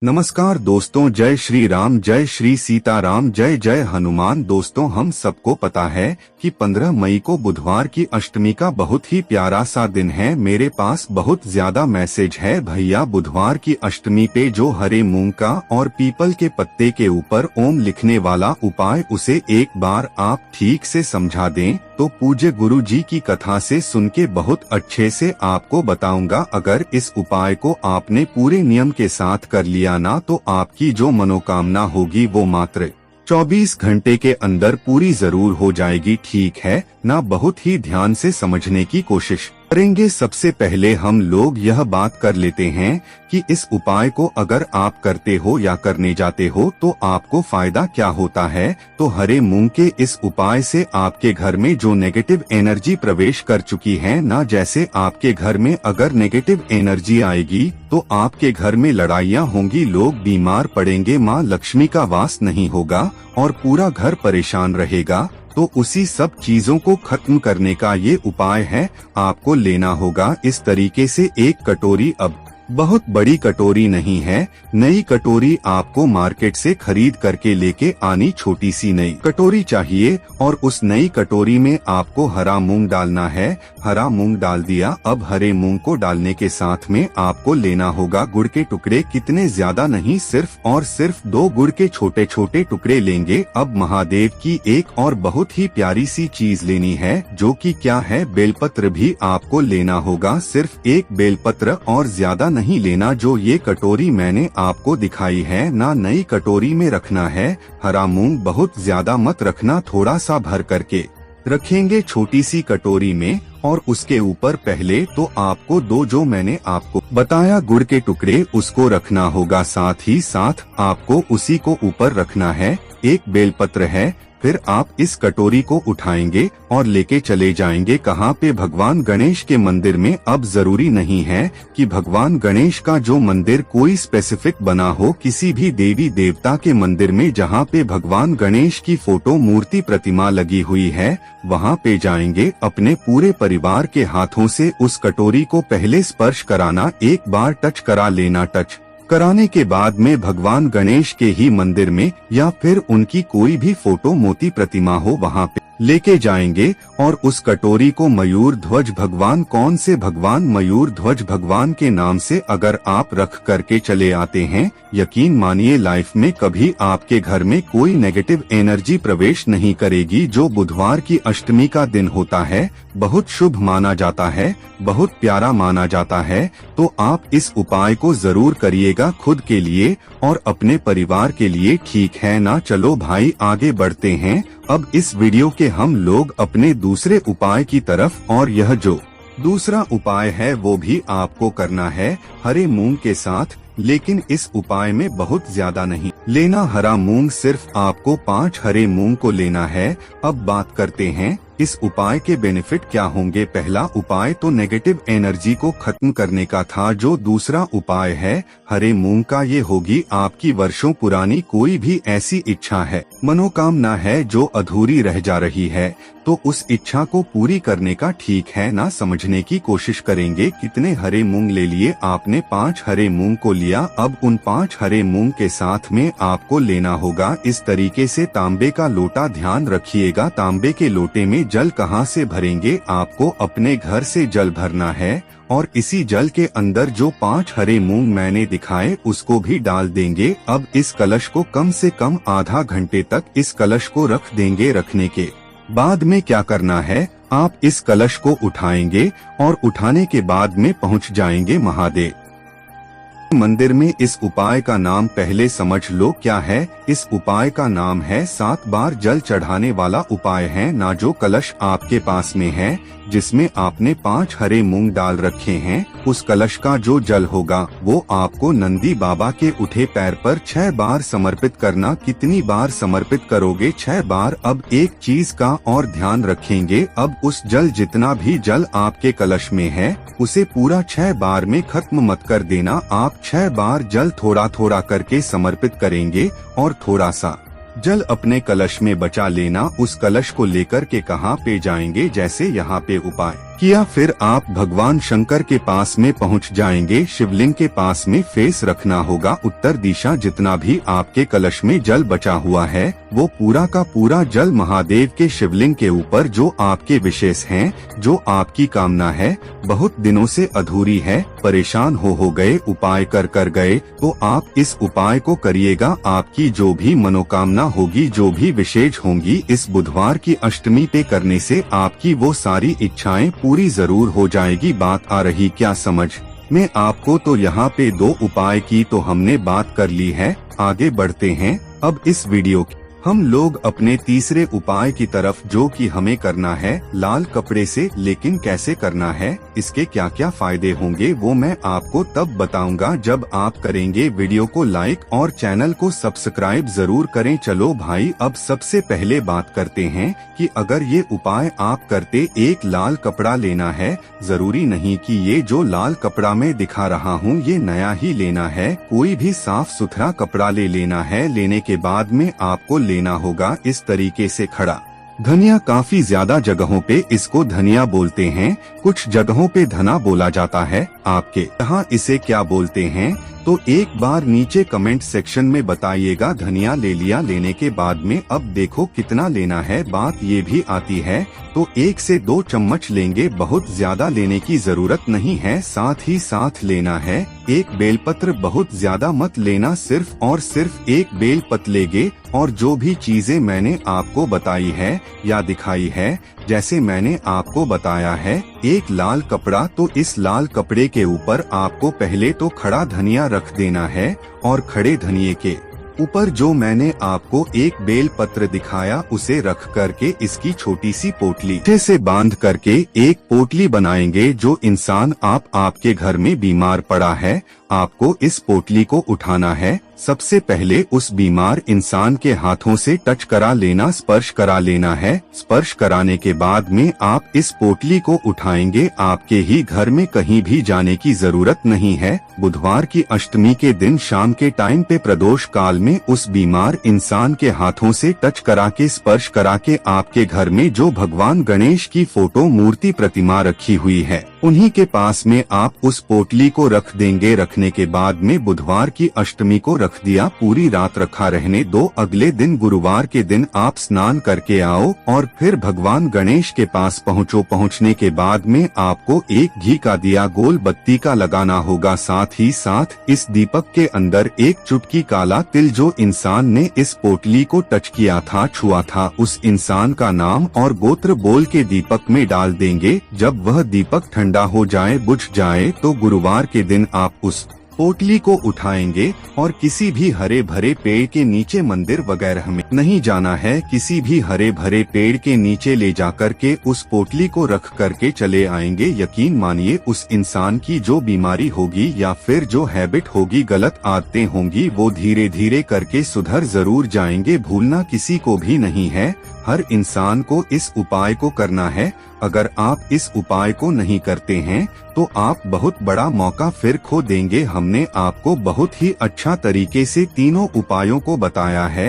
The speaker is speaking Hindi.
नमस्कार दोस्तों, जय श्री राम, जय श्री सीताराम, जय जय हनुमान। दोस्तों, हम सबको पता है कि 15 मई को बुधवार की अष्टमी का बहुत ही प्यारा सा दिन है। मेरे पास बहुत ज्यादा मैसेज है भैया, बुधवार की अष्टमी पे जो हरे मूंग का और पीपल के पत्ते के ऊपर ओम लिखने वाला उपाय, उसे एक बार आप ठीक से समझा दें तो पूज्य गुरु जी की कथा से सुन के बहुत अच्छे से आपको बताऊंगा। अगर इस उपाय को आपने पूरे नियम के साथ कर लिया ना, तो आपकी जो मनोकामना होगी वो मात्र 24 घंटे के अंदर पूरी जरूर हो जाएगी। ठीक है ना? बहुत ही ध्यान से समझने की कोशिश करेंगे। सबसे पहले हम लोग यह बात कर लेते हैं कि इस उपाय को अगर आप करते हो या करने जाते हो तो आपको फायदा क्या होता है। तो हरे मूंग के इस उपाय से आपके घर में जो नेगेटिव एनर्जी प्रवेश कर चुकी है ना, जैसे आपके घर में अगर नेगेटिव एनर्जी आएगी तो आपके घर में लड़ाइयाँ होंगी, लोग बीमार पड़ेंगे, माँ लक्ष्मी का वास नहीं होगा और पूरा घर परेशान रहेगा। तो उसी सब चीजों को खत्म करने का ये उपाय है। आपको लेना होगा इस तरीके से एक कटोरी, अब बहुत बड़ी कटोरी नहीं है, नई कटोरी आपको मार्केट से खरीद करके लेके आनी। छोटी सी नई कटोरी चाहिए और उस नई कटोरी में आपको हरा मूंग डालना है। हरा मूंग डाल दिया। अब हरे मूंग को डालने के साथ में आपको लेना होगा गुड़ के टुकड़े। कितने ज्यादा नहीं, सिर्फ और सिर्फ 2 गुड़ के छोटे छोटे टुकड़े लेंगे। अब महादेव की एक और बहुत ही प्यारी सी चीज लेनी है, जो कि क्या है, बेलपत्र भी आपको लेना होगा। सिर्फ एक बेलपत्र और ज्यादा नहीं लेना। जो ये कटोरी मैंने आपको दिखाई है ना, नई कटोरी में रखना है। हरा मूंग बहुत ज्यादा मत रखना, थोड़ा सा भर करके रखेंगे छोटी सी कटोरी में। और उसके ऊपर पहले तो आपको 2 जो मैंने आपको बताया गुड़ के टुकड़े, उसको रखना होगा। साथ ही साथ आपको उसी को ऊपर रखना है। एक बेलपत्र है। फिर आप इस कटोरी को उठाएंगे और लेके चले जाएंगे कहाँ पे, भगवान गणेश के मंदिर में। अब जरूरी नहीं है कि भगवान गणेश का जो मंदिर कोई स्पेसिफिक बना हो, किसी भी देवी देवता के मंदिर में जहाँ पे भगवान गणेश की फोटो, मूर्ति, प्रतिमा लगी हुई है, वहाँ पे जाएंगे। अपने पूरे परिवार के हाथों से उस कटोरी को पहले स्पर्श कराना, एक बार टच करा लेना। टच कराने के बाद में भगवान गणेश के ही मंदिर में या फिर उनकी कोई भी फोटो, मोती, प्रतिमा हो, वहाँ पे लेके जाएंगे और उस कटोरी को मयूर ध्वज भगवान, कौन से भगवान, मयूर ध्वज भगवान के नाम से अगर आप रख करके चले आते हैं, यकीन मानिए लाइफ में कभी आपके घर में कोई नेगेटिव एनर्जी प्रवेश नहीं करेगी। जो बुधवार की अष्टमी का दिन होता है, बहुत शुभ माना जाता है, बहुत प्यारा माना जाता है। तो आप इस उपाय को जरूर करिएगा, खुद के लिए और अपने परिवार के लिए। ठीक है ना? चलो भाई आगे बढ़ते हैं। अब इस वीडियो के हम लोग अपने दूसरे उपाय की तरफ, और यह जो दूसरा उपाय है वो भी आपको करना है हरे मूंग के साथ। लेकिन इस उपाय में बहुत ज्यादा नहीं लेना हरा मूंग, सिर्फ आपको 5 हरे मूंग को लेना है। अब बात करते हैं इस उपाय के बेनिफिट क्या होंगे। पहला उपाय तो नेगेटिव एनर्जी को खत्म करने का था। जो दूसरा उपाय है हरे मूंग का, ये होगी आपकी वर्षों पुरानी कोई भी ऐसी इच्छा है, मनोकामना है जो अधूरी रह जा रही है, तो उस इच्छा को पूरी करने का, ठीक है ना, समझने की कोशिश करेंगे। कितने हरे मूंग ले लिए आपने? 5 हरे मूंग को लिया। अब उन 5 हरे मूंग के साथ में आपको लेना होगा इस तरीके से तांबे का लोटा। ध्यान रखिएगा, तांबे के लोटे में जल कहाँ से भरेंगे, आपको अपने घर से जल भरना है और इसी जल के अंदर जो 5 हरे मूंग मैंने दिखाए उसको भी डाल देंगे। अब इस कलश को कम से कम आधा घंटे तक इस कलश को रख देंगे। रखने के बाद में क्या करना है, आप इस कलश को उठाएंगे और उठाने के बाद में पहुंच जाएंगे महादेव मंदिर में। इस उपाय का नाम पहले समझ लो क्या है। इस उपाय का नाम है 7 बार जल चढ़ाने वाला उपाय है ना। जो कलश आपके पास में है, जिसमें आपने 5 हरे मूंग डाल रखे हैं, उस कलश का जो जल होगा वो आपको नंदी बाबा के उठे पैर पर 6 बार समर्पित करना। कितनी बार समर्पित करोगे? 6 बार। अब एक चीज का और ध्यान रखेंगे, अब उस जल, जितना भी जल आपके कलश में है, उसे पूरा 6 बार में खत्म मत कर देना। आप 6 बार जल थोड़ा थोड़ा करके समर्पित करेंगे और थोड़ा सा जल अपने कलश में बचा लेना। उस कलश को लेकर के कहाँ पे जाएंगे, जैसे यहाँ पे उपाय किया फिर आप भगवान शंकर के पास में पहुंच जाएंगे। शिवलिंग के पास में फेस रखना होगा उत्तर दिशा। जितना भी आपके कलश में जल बचा हुआ है वो पूरा का पूरा जल महादेव के शिवलिंग के ऊपर, जो आपके विशेष हैं, जो आपकी कामना है, बहुत दिनों से अधूरी है, परेशान हो गए, उपाय कर गए, तो आप इस उपाय को करिएगा। आपकी जो भी मनोकामना होगी, जो भी विशेष होंगी, इस बुधवार की अष्टमी पे करने से आपकी वो सारी इच्छाएं पूरी जरूर हो जाएगी। बात आ रही क्या समझ में आपको? तो यहाँ पे 2 उपाय की तो हमने बात कर ली है। आगे बढ़ते हैं अब इस वीडियो की। हम लोग अपने तीसरे उपाय की तरफ, जो कि हमें करना है लाल कपड़े से। लेकिन कैसे करना है, इसके क्या क्या फायदे होंगे, वो मैं आपको तब बताऊंगा जब आप करेंगे वीडियो को लाइक और चैनल को सब्सक्राइब जरूर करें। चलो भाई, अब सबसे पहले बात करते हैं कि अगर ये उपाय आप करते, एक लाल कपड़ा लेना है। जरूरी नहीं कि ये जो लाल कपड़ा मैं दिखा रहा हूँ ये नया ही लेना है, कोई भी साफ सुथरा कपड़ा ले लेना है। लेने के बाद में आपको लेना होगा इस तरीके से खड़ा धनिया। काफी ज्यादा जगहों पे इसको धनिया बोलते हैं, कुछ जगहों पे धना बोला जाता है। आपके यहाँ इसे क्या बोलते हैं तो एक बार नीचे कमेंट सेक्शन में बताइएगा। धनिया ले लिया, लेने के बाद में अब देखो कितना लेना है, बात ये भी आती है। तो 1 से 2 चम्मच लेंगे, बहुत ज्यादा लेने की जरूरत नहीं है। साथ ही साथ लेना है एक बेलपत्र, बहुत ज्यादा मत लेना, सिर्फ और सिर्फ एक बेलपत्र लेंगे। और जो भी चीजें मैंने आपको बताई है या दिखाई है, जैसे मैंने आपको बताया है, एक लाल कपड़ा, तो इस लाल कपड़े के ऊपर आपको पहले तो खड़ा धनिया रख देना है। और खड़े धनिये के ऊपर जो मैंने आपको एक बेल पत्र दिखाया उसे रख करके इसकी छोटी सी पोटली से बांध करके एक पोटली बनाएंगे। जो इंसान आपके घर में बीमार पड़ा है, आपको इस पोटली को उठाना है। सबसे पहले उस बीमार इंसान के हाथों से टच करा लेना, स्पर्श करा लेना है। स्पर्श कराने के बाद में आप इस पोटली को उठाएंगे। आपके ही घर में कहीं भी जाने की जरूरत नहीं है। बुधवार की अष्टमी के दिन शाम के टाइम पे प्रदोष काल में उस बीमार इंसान के हाथों से टच करा के, स्पर्श करा के आपके घर में जो भगवान गणेश की फोटो, मूर्ति, प्रतिमा रखी हुई है, उन्हीं के पास में आप उस पोटली को रख देंगे। रखने के बाद में बुधवार की अष्टमी को रख दिया, पूरी रात रखा रहने दो। अगले दिन गुरुवार के दिन आप स्नान करके आओ और फिर भगवान गणेश के पास पहुँचो। पहुँचने के बाद में आपको एक घी का दिया गोल बत्ती का लगाना होगा। साथ ही साथ इस दीपक के अंदर एक चुटकी काला तिल, जो इंसान ने इस पोटली को टच किया था, छुआ था, उस इंसान का नाम और गोत्र बोल के दीपक में डाल देंगे। जब वह दीपक ठंडा हो जाए, बुझ जाए, तो गुरुवार के दिन आप उस पोटली को उठाएंगे और किसी भी हरे भरे पेड़ के नीचे, मंदिर वगैरह में नहीं जाना है, किसी भी हरे भरे पेड़ के नीचे ले जाकर के उस पोटली को रख करके चले आएंगे। यकीन मानिए उस इंसान की जो बीमारी होगी या फिर जो हैबिट होगी, गलत आदतें होंगी, वो धीरे धीरे करके सुधर जरूर जाएंगे। भूलना किसी को भी नहीं है, हर इंसान को इस उपाय को करना है। अगर आप इस उपाय को नहीं करते हैं तो आप बहुत बड़ा मौका फिर खो देंगे। हमने आपको बहुत ही अच्छा तरीके से तीनों उपायों को बताया है।